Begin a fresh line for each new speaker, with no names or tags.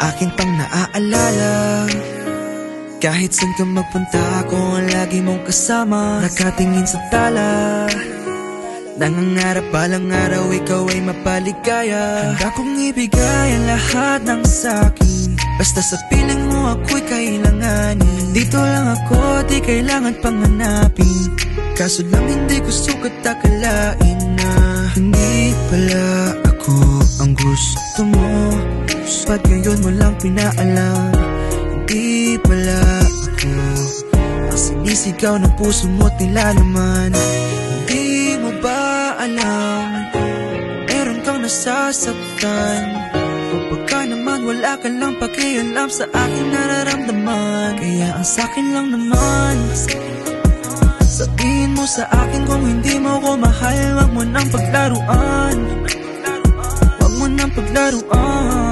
akin pang naaalala. Kahit saan ka magpunta, ako ang lagi mong kasama. Nakatingin sa tala, nangangarap balang araw ikaw ay mapaligaya. Handa kong ibigay ang lahat ng sakin, basta sa piling mo ako'y kailanganin. Dito lang ako, di kailangan panganapin. Kaso lang hindi ko sukat akalain na hindi pala ako ang gusto mo. Ba't ngayon mo lang pinaalam? Hindi pala ako ang sinisigaw ng puso mo't nilalaman. Hindi mo ba alam, meron kang nasasaktan? O baka naman wala ka lang pakialam sa aking nararamdaman. Kaya ang sakin lang naman, sabihin mo sa akin kung hindi mo ko mahal. Wag mo nang paglaruan, wag mo nang paglaruan.